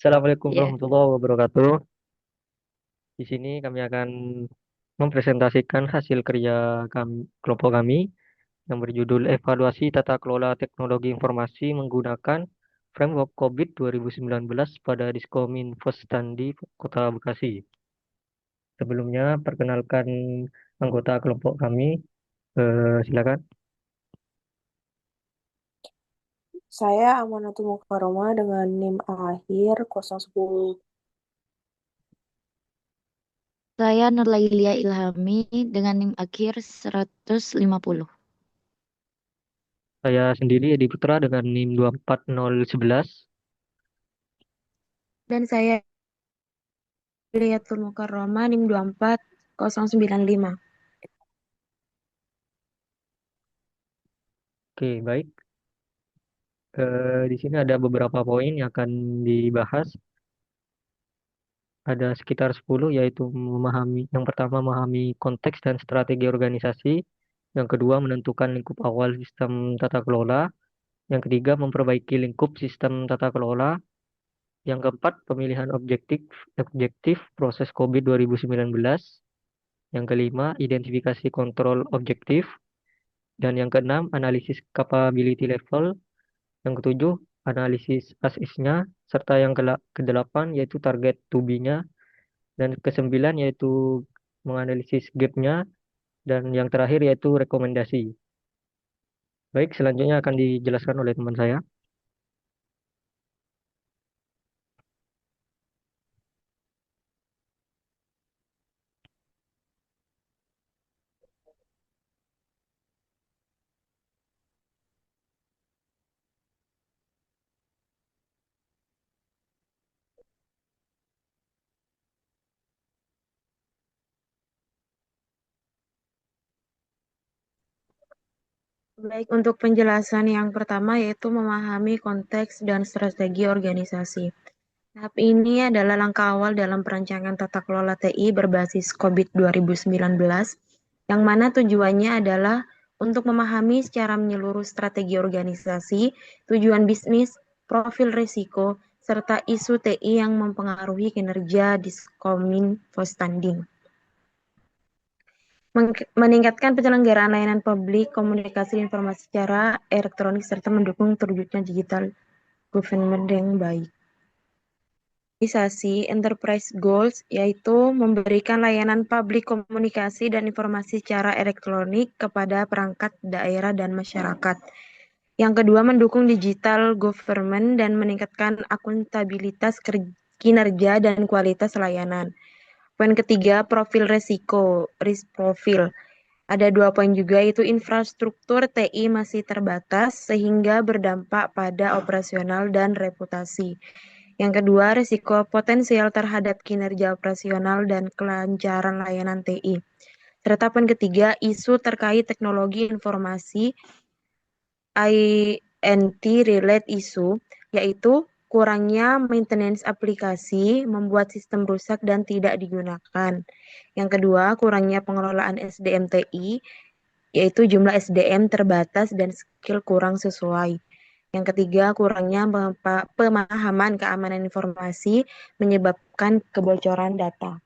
Assalamualaikum Iya, warahmatullahi wabarakatuh. Di sini kami akan mempresentasikan hasil kerja kelompok kami yang berjudul Evaluasi Tata Kelola Teknologi Informasi menggunakan Framework COVID 2019 pada Diskominfo Standi Kota Bekasi. Sebelumnya, perkenalkan anggota kelompok kami. Silakan. saya Amanatul Mukarromah dengan NIM akhir 010. Saya Nurlailia Ilhami dengan NIM akhir 150. Saya sendiri Edi Putra dengan NIM 24011. Dan saya Liatul Mukarromah NIM 24095. Oke, baik. Di sini ada beberapa poin yang akan dibahas. Ada sekitar 10, yaitu yang pertama memahami konteks dan strategi organisasi, yang kedua menentukan lingkup awal sistem tata kelola, yang ketiga memperbaiki lingkup sistem tata kelola, yang keempat pemilihan objektif objektif proses COVID 2019, yang kelima identifikasi kontrol objektif, dan yang keenam analisis capability level, yang ketujuh analisis as-isnya, serta yang kedelapan yaitu target to be-nya, dan kesembilan yaitu menganalisis gap-nya, dan yang terakhir yaitu rekomendasi. Baik, selanjutnya akan dijelaskan oleh teman saya. Baik, untuk penjelasan yang pertama yaitu memahami konteks dan strategi organisasi. Tahap ini adalah langkah awal dalam perancangan tata kelola TI berbasis COVID 2019, yang mana tujuannya adalah untuk memahami secara menyeluruh strategi organisasi, tujuan bisnis, profil risiko, serta isu TI yang mempengaruhi kinerja Diskominfo Standing. Meningkatkan penyelenggaraan layanan publik, komunikasi informasi secara elektronik, serta mendukung terwujudnya digital government yang baik. Realisasi enterprise goals yaitu memberikan layanan publik komunikasi dan informasi secara elektronik kepada perangkat daerah dan masyarakat. Yang kedua, mendukung digital government dan meningkatkan akuntabilitas kinerja dan kualitas layanan. Poin ketiga, profil resiko, risk profile. Ada dua poin juga, yaitu infrastruktur TI masih terbatas sehingga berdampak pada operasional dan reputasi. Yang kedua, risiko potensial terhadap kinerja operasional dan kelancaran layanan TI. Serta poin ketiga, isu terkait teknologi informasi INT-related issue, yaitu kurangnya maintenance aplikasi, membuat sistem rusak dan tidak digunakan. Yang kedua, kurangnya pengelolaan SDM TI, yaitu jumlah SDM terbatas dan skill kurang sesuai. Yang ketiga, kurangnya pemahaman keamanan informasi menyebabkan kebocoran data.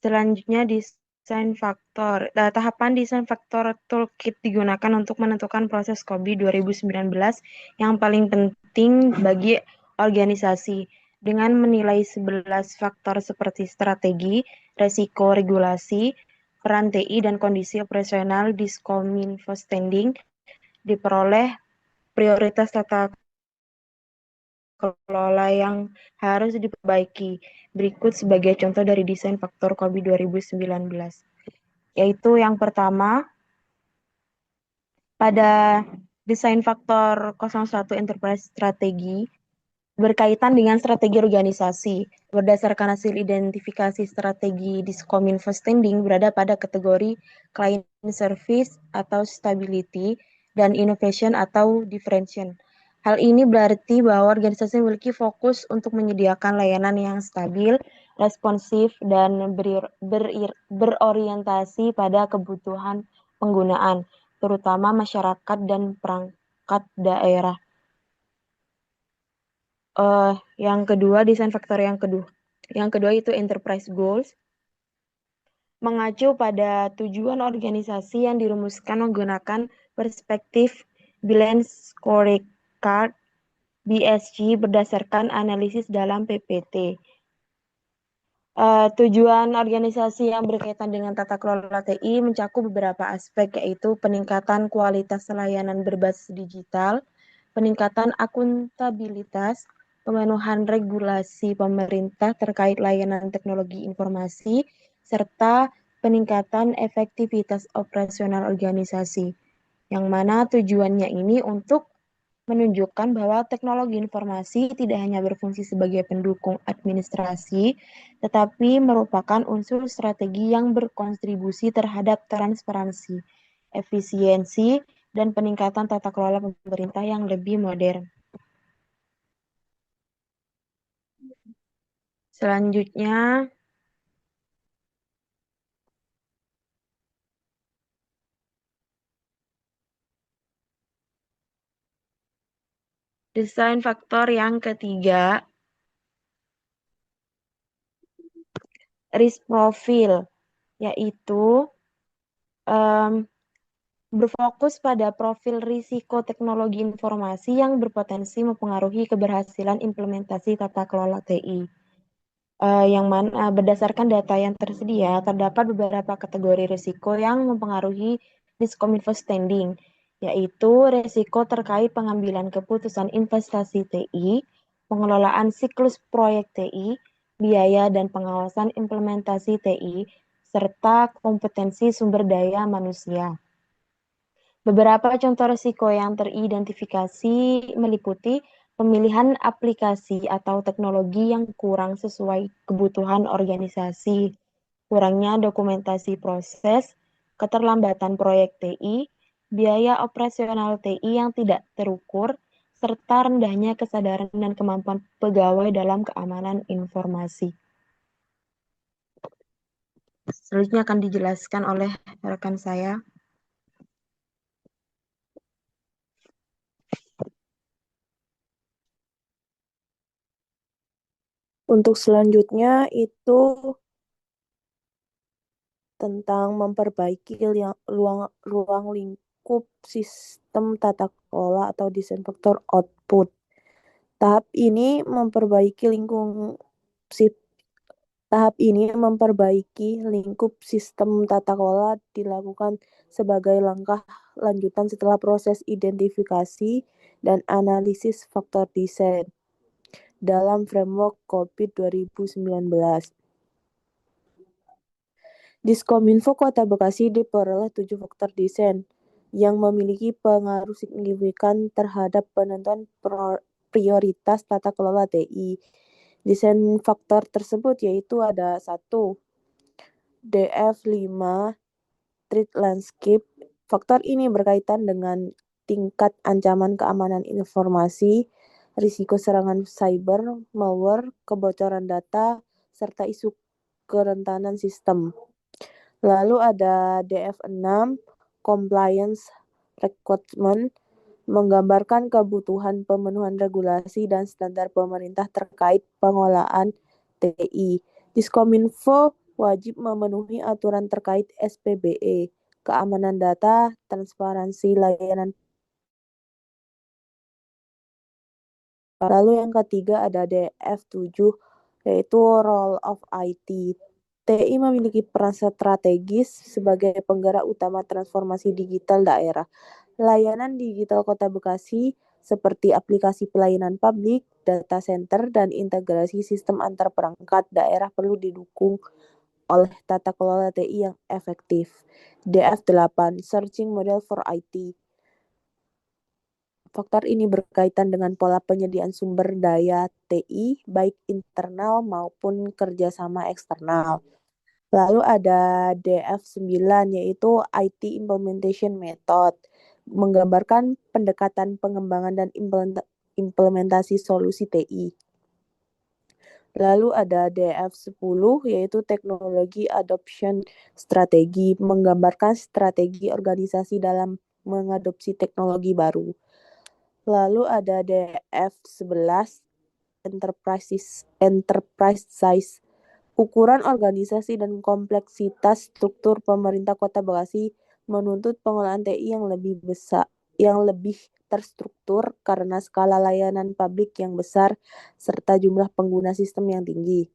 Selanjutnya, desain faktor. Tahapan desain faktor toolkit digunakan untuk menentukan proses COVID 2019 yang paling penting bagi organisasi dengan menilai 11 faktor seperti strategi, resiko, regulasi, peran TI, dan kondisi operasional Diskominfo Standing. Diperoleh prioritas tata kelola yang harus diperbaiki. Berikut sebagai contoh dari desain faktor COVID 2019. Yaitu yang pertama, pada desain faktor 01 Enterprise Strategi, berkaitan dengan strategi organisasi. Berdasarkan hasil identifikasi strategi Diskominfo Standing berada pada kategori client service atau stability dan innovation atau differentiation. Hal ini berarti bahwa organisasi memiliki fokus untuk menyediakan layanan yang stabil, responsif, dan berorientasi pada kebutuhan penggunaan, terutama masyarakat dan perangkat daerah. Yang kedua, desain faktor yang kedua itu enterprise goals, mengacu pada tujuan organisasi yang dirumuskan menggunakan perspektif Balanced Scorecard BSG berdasarkan analisis dalam PPT. Tujuan organisasi yang berkaitan dengan tata kelola TI mencakup beberapa aspek, yaitu peningkatan kualitas layanan berbasis digital, peningkatan akuntabilitas, pemenuhan regulasi pemerintah terkait layanan teknologi informasi, serta peningkatan efektivitas operasional organisasi, yang mana tujuannya ini untuk menunjukkan bahwa teknologi informasi tidak hanya berfungsi sebagai pendukung administrasi, tetapi merupakan unsur strategi yang berkontribusi terhadap transparansi, efisiensi, dan peningkatan tata kelola pemerintah yang lebih modern. Selanjutnya, desain faktor yang ketiga, risk profile, yaitu berfokus pada profil risiko teknologi informasi yang berpotensi mempengaruhi keberhasilan implementasi tata kelola TI. Yang mana berdasarkan data yang tersedia, terdapat beberapa kategori risiko yang mempengaruhi Diskominfo standing, yaitu risiko terkait pengambilan keputusan investasi TI, pengelolaan siklus proyek TI, biaya dan pengawasan implementasi TI, serta kompetensi sumber daya manusia. Beberapa contoh risiko yang teridentifikasi meliputi pemilihan aplikasi atau teknologi yang kurang sesuai kebutuhan organisasi, kurangnya dokumentasi proses, keterlambatan proyek TI, biaya operasional TI yang tidak terukur, serta rendahnya kesadaran dan kemampuan pegawai dalam keamanan informasi. Selanjutnya akan dijelaskan oleh rekan saya. Untuk selanjutnya itu tentang memperbaiki ruang lingkup sistem tata kelola atau desain faktor output. Tahap ini memperbaiki lingkup sistem tata kelola dilakukan sebagai langkah lanjutan setelah proses identifikasi dan analisis faktor desain dalam framework COVID 2019. Diskominfo Kota Bekasi diperoleh 7 faktor desain yang memiliki pengaruh signifikan terhadap penentuan prioritas tata kelola TI. Desain faktor tersebut yaitu ada 1. DF5 Threat Landscape. Faktor ini berkaitan dengan tingkat ancaman keamanan informasi, risiko serangan cyber, malware, kebocoran data, serta isu kerentanan sistem. Lalu ada DF6 Compliance Requirement, menggambarkan kebutuhan pemenuhan regulasi dan standar pemerintah terkait pengolahan TI. Diskominfo wajib memenuhi aturan terkait SPBE, keamanan data, transparansi layanan. Lalu yang ketiga ada DF7, yaitu Role of IT. TI memiliki peran strategis sebagai penggerak utama transformasi digital daerah. Layanan digital Kota Bekasi seperti aplikasi pelayanan publik, data center, dan integrasi sistem antar perangkat daerah perlu didukung oleh tata kelola TI yang efektif. DF8, Searching Model for IT. Faktor ini berkaitan dengan pola penyediaan sumber daya TI, baik internal maupun kerjasama eksternal. Lalu ada DF9, yaitu IT Implementation Method. menggambarkan pendekatan pengembangan dan implementasi solusi TI. Lalu ada DF10 yaitu teknologi adoption strategi, menggambarkan strategi organisasi dalam mengadopsi teknologi baru. Lalu ada DF11 enterprise size, ukuran organisasi dan kompleksitas struktur pemerintah Kota Bekasi menuntut pengelolaan TI yang lebih besar, yang lebih terstruktur karena skala layanan publik yang besar serta jumlah pengguna sistem yang tinggi.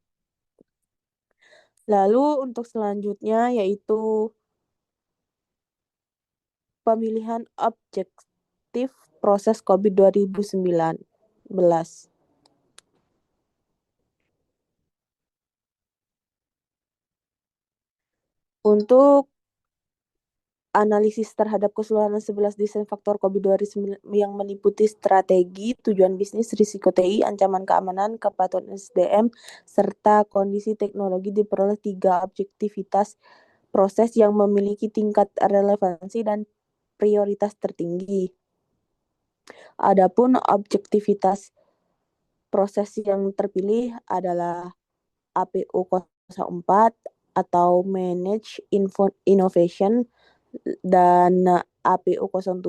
Lalu untuk selanjutnya yaitu pemilihan objektif proses COVID 2019. Untuk analisis terhadap keseluruhan 11 desain faktor COVID-19 yang meliputi strategi, tujuan bisnis, risiko TI, ancaman keamanan, kepatuhan SDM, serta kondisi teknologi diperoleh 3 objektivitas proses yang memiliki tingkat relevansi dan prioritas tertinggi. Adapun objektivitas proses yang terpilih adalah APO 04 atau Manage Innovation dan APO 07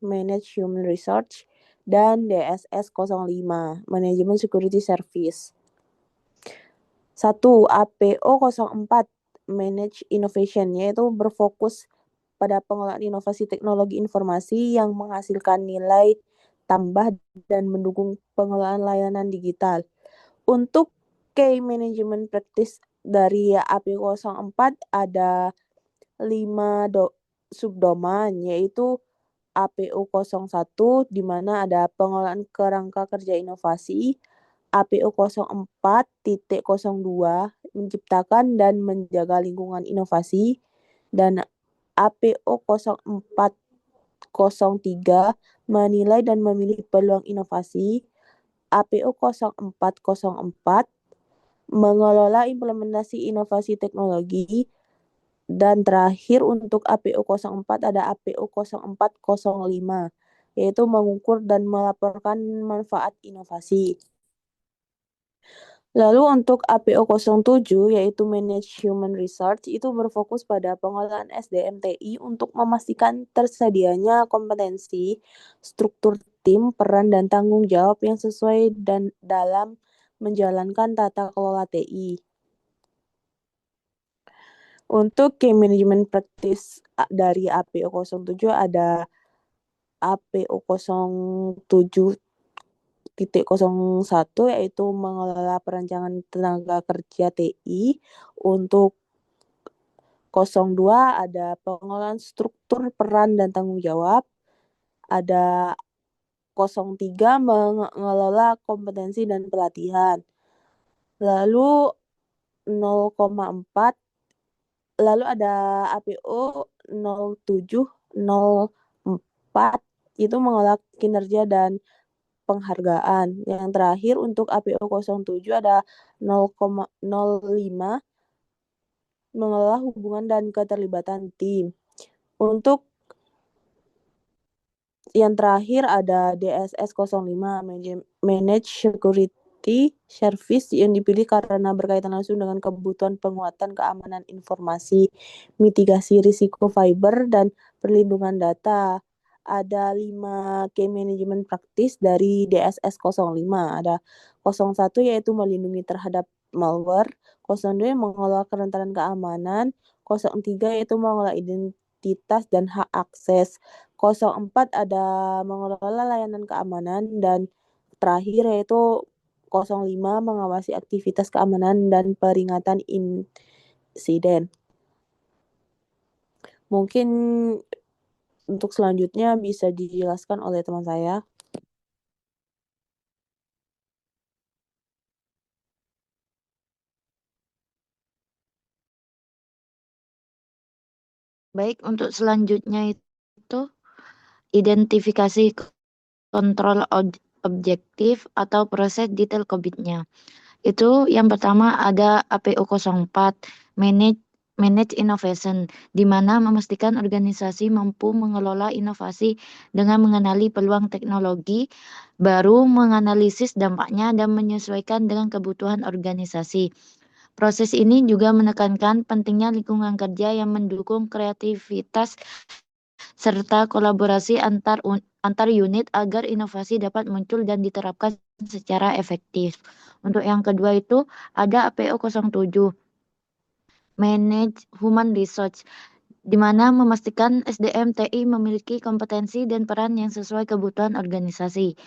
Manage Human Research dan DSS 05 Manajemen Security Service. 1. APO 04 Manage Innovation yaitu berfokus pada pengelolaan inovasi teknologi informasi yang menghasilkan nilai tambah dan mendukung pengelolaan layanan digital. Untuk Key Management Practice dari APO 04 ada 5 subdomain yaitu APO 01 di mana ada pengelolaan kerangka kerja inovasi, APO 04.02 menciptakan dan menjaga lingkungan inovasi, dan APO 0403 menilai dan memilih peluang inovasi, APO 0404 mengelola implementasi inovasi teknologi, dan terakhir untuk APO 04 ada APO 0405 yaitu mengukur dan melaporkan manfaat inovasi. Lalu untuk APO 07 yaitu Manage Human Research itu berfokus pada pengelolaan SDM TI untuk memastikan tersedianya kompetensi, struktur tim, peran dan tanggung jawab yang sesuai dan dalam menjalankan tata kelola TI. Untuk Key Management Practice dari APO 07 ada APO 07.01 yaitu mengelola perancangan tenaga kerja TI. Untuk 02 ada pengelolaan struktur peran dan tanggung jawab. Ada 03 mengelola kompetensi dan pelatihan. Lalu 0,4 lalu ada APO 0704 itu mengelola kinerja dan penghargaan. Yang terakhir untuk APO 07 ada 0,05 mengelola hubungan dan keterlibatan tim. Untuk yang terakhir ada DSS 05 Manage Security Service yang dipilih karena berkaitan langsung dengan kebutuhan penguatan keamanan informasi, mitigasi risiko cyber, dan perlindungan data. Ada 5 Key Management Practice dari DSS 05. Ada 01 yaitu melindungi terhadap malware, 02 mengelola kerentanan keamanan, 03 yaitu mengelola identitas dan hak akses, 04 ada mengelola layanan keamanan, dan terakhir yaitu 05 mengawasi aktivitas keamanan dan peringatan insiden. Mungkin untuk selanjutnya bisa dijelaskan oleh teman saya. Baik, untuk selanjutnya itu identifikasi kontrol objektif atau proses detail COVID-nya. Itu yang pertama ada APO 04, manage innovation, di mana memastikan organisasi mampu mengelola inovasi dengan mengenali peluang teknologi, baru menganalisis dampaknya dan menyesuaikan dengan kebutuhan organisasi. Proses ini juga menekankan pentingnya lingkungan kerja yang mendukung kreativitas serta kolaborasi antar unit agar inovasi dapat muncul dan diterapkan secara efektif. Untuk yang kedua itu ada APO 07, Manage Human Resource, di mana memastikan SDM TI memiliki kompetensi dan peran yang sesuai kebutuhan organisasi.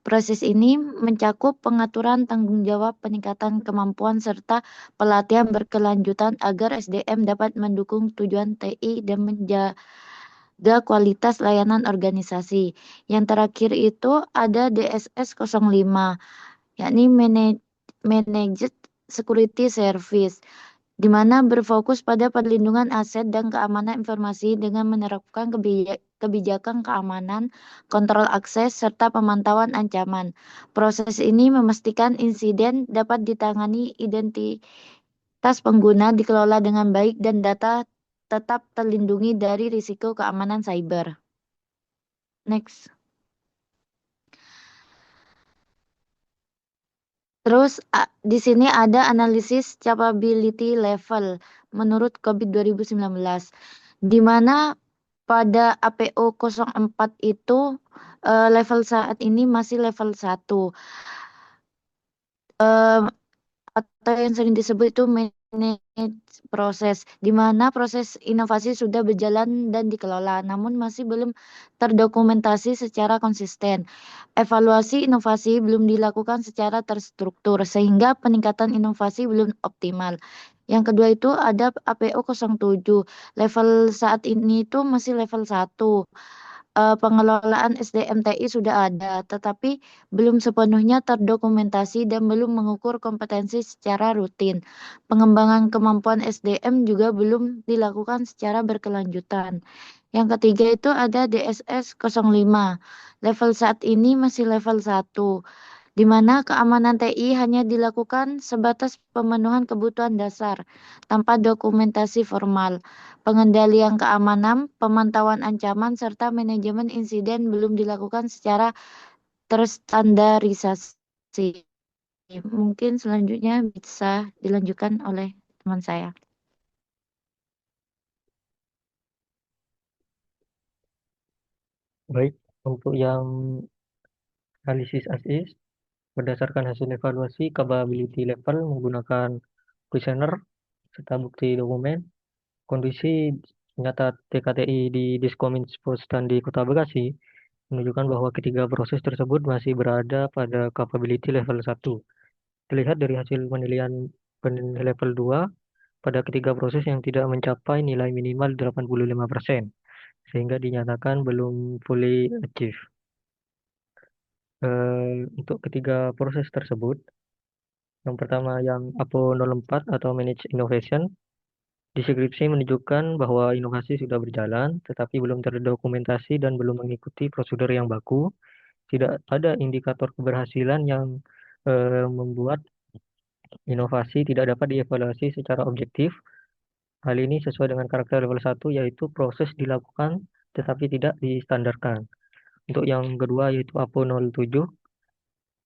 Proses ini mencakup pengaturan tanggung jawab, peningkatan kemampuan, serta pelatihan berkelanjutan agar SDM dapat mendukung tujuan TI dan menjaga kualitas layanan organisasi. Yang terakhir itu ada DSS 05, yakni Managed Security Service, di mana berfokus pada perlindungan aset dan keamanan informasi dengan menerapkan kebijakan keamanan, kontrol akses, serta pemantauan ancaman. Proses ini memastikan insiden dapat ditangani, identitas pengguna dikelola dengan baik, dan data tetap terlindungi dari risiko keamanan cyber. Next. Terus di sini ada analisis capability level menurut COVID 2019, di mana pada APO 04 itu level saat ini masih level 1, atau yang sering disebut itu manage proses, di mana proses inovasi sudah berjalan dan dikelola, namun masih belum terdokumentasi secara konsisten. Evaluasi inovasi belum dilakukan secara terstruktur, sehingga peningkatan inovasi belum optimal. Yang kedua itu ada APO 07. Level saat ini itu masih level 1. Pengelolaan SDM TI sudah ada, tetapi belum sepenuhnya terdokumentasi dan belum mengukur kompetensi secara rutin. Pengembangan kemampuan SDM juga belum dilakukan secara berkelanjutan. Yang ketiga itu ada DSS 05. Level saat ini masih level 1, di mana keamanan TI hanya dilakukan sebatas pemenuhan kebutuhan dasar tanpa dokumentasi formal. Pengendalian keamanan, pemantauan ancaman, serta manajemen insiden belum dilakukan secara terstandarisasi. Mungkin selanjutnya bisa dilanjutkan oleh teman saya. Baik, untuk yang analisis as-is, berdasarkan hasil evaluasi capability level menggunakan kuesioner serta bukti dokumen, kondisi nyata TKTI di Diskominfo di Kota Bekasi menunjukkan bahwa ketiga proses tersebut masih berada pada capability level 1. Terlihat dari hasil penilaian level 2 pada ketiga proses yang tidak mencapai nilai minimal 85%, sehingga dinyatakan belum fully achieve. Untuk ketiga proses tersebut, yang pertama yang APO 04 atau Manage Innovation, deskripsi menunjukkan bahwa inovasi sudah berjalan, tetapi belum terdokumentasi dan belum mengikuti prosedur yang baku. Tidak ada indikator keberhasilan yang membuat inovasi tidak dapat dievaluasi secara objektif. Hal ini sesuai dengan karakter level 1, yaitu proses dilakukan tetapi tidak distandarkan. Untuk yang kedua yaitu APO 07,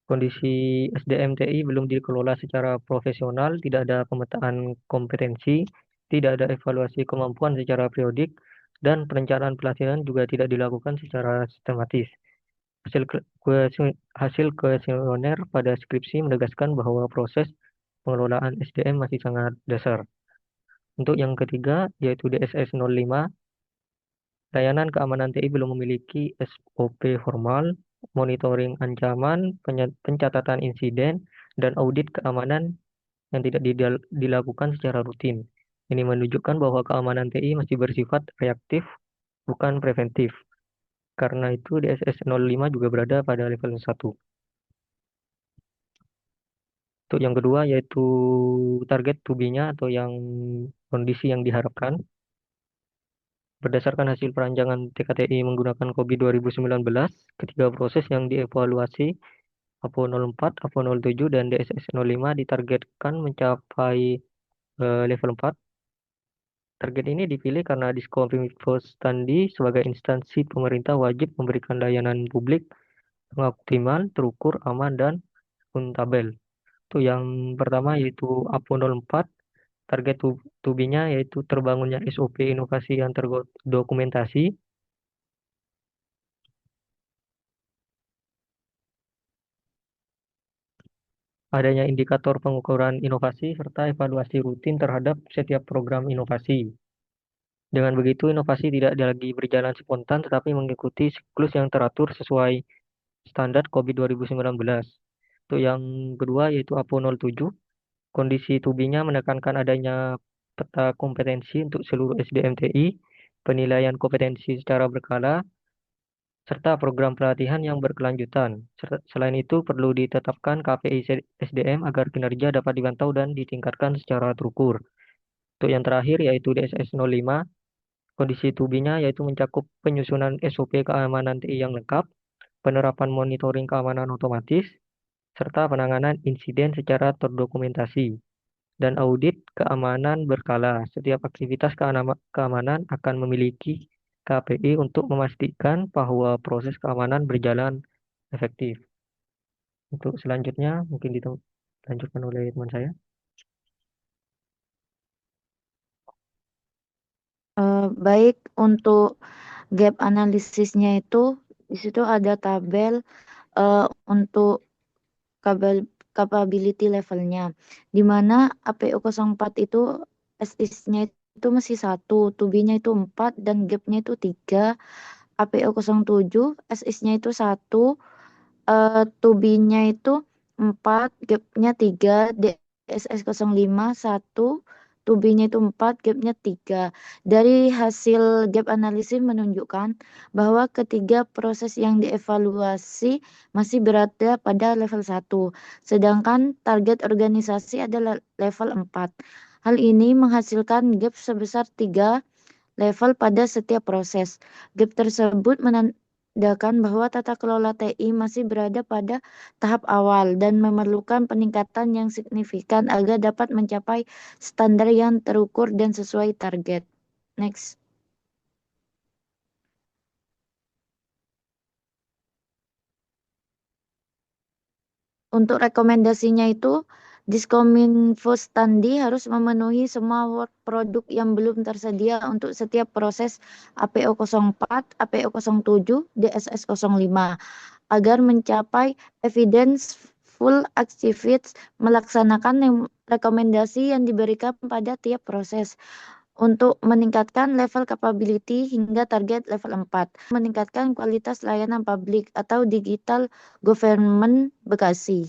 kondisi SDM TI belum dikelola secara profesional, tidak ada pemetaan kompetensi, tidak ada evaluasi kemampuan secara periodik, dan perencanaan pelatihan juga tidak dilakukan secara sistematis. Hasil kuesioner pada skripsi menegaskan bahwa proses pengelolaan SDM masih sangat dasar. Untuk yang ketiga, yaitu DSS 05, layanan keamanan TI belum memiliki SOP formal, monitoring ancaman, pencatatan insiden, dan audit keamanan yang tidak dilakukan secara rutin. Ini menunjukkan bahwa keamanan TI masih bersifat reaktif, bukan preventif. Karena itu DSS 05 juga berada pada level 1. Untuk yang kedua yaitu target to be-nya atau yang kondisi yang diharapkan. Berdasarkan hasil perancangan TKTI menggunakan COVID 2019, ketiga proses yang dievaluasi APO 04, APO 07, dan DSS 05 ditargetkan mencapai level 4. Target ini dipilih karena Diskominfo Standi sebagai instansi pemerintah wajib memberikan layanan publik yang optimal, terukur, aman, dan akuntabel. Itu yang pertama yaitu APO 04. Target tubinya yaitu terbangunnya SOP inovasi yang terdokumentasi, adanya indikator pengukuran inovasi, serta evaluasi rutin terhadap setiap program inovasi. Dengan begitu, inovasi tidak lagi berjalan spontan, tetapi mengikuti siklus yang teratur sesuai standar COVID 2019. Untuk yang kedua, yaitu APO 07, kondisi tubinya menekankan adanya peta kompetensi untuk seluruh SDM TI, penilaian kompetensi secara berkala, serta program pelatihan yang berkelanjutan. Selain itu, perlu ditetapkan KPI SDM agar kinerja dapat dipantau dan ditingkatkan secara terukur. Untuk yang terakhir, yaitu DSS 05, kondisi tubinya yaitu mencakup penyusunan SOP keamanan TI yang lengkap, penerapan monitoring keamanan otomatis, serta penanganan insiden secara terdokumentasi, dan audit keamanan berkala. Setiap aktivitas keamanan akan memiliki KPI untuk memastikan bahwa proses keamanan berjalan efektif. Untuk selanjutnya mungkin dilanjutkan oleh teman saya. Baik, untuk gap analisisnya itu di situ ada tabel untuk capability levelnya, di mana APO 04 itu SIS-nya itu masih 1, tubinya itu 4, dan gapnya itu 3. APO 07 SIS-nya itu 1, tubinya itu 4, gapnya 3, DSS 05 1, tubinya itu 4, gapnya 3. Dari hasil gap analisis menunjukkan bahwa ketiga proses yang dievaluasi masih berada pada level 1, sedangkan target organisasi adalah level 4. Hal ini menghasilkan gap sebesar 3 level pada setiap proses. Gap tersebut menandakan bahwa tata kelola TI masih berada pada tahap awal dan memerlukan peningkatan yang signifikan agar dapat mencapai standar yang terukur dan sesuai target. Next. Untuk rekomendasinya itu, Diskominfo Standi harus memenuhi semua work produk yang belum tersedia untuk setiap proses APO 04, APO 07, DSS 05 agar mencapai evidence full activities melaksanakan rekomendasi yang diberikan pada tiap proses untuk meningkatkan level capability hingga target level 4, meningkatkan kualitas layanan publik atau digital government Bekasi.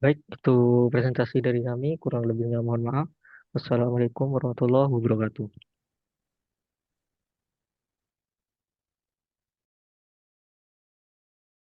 Baik, itu presentasi dari kami. Kurang lebihnya mohon maaf. Wassalamualaikum warahmatullahi wabarakatuh.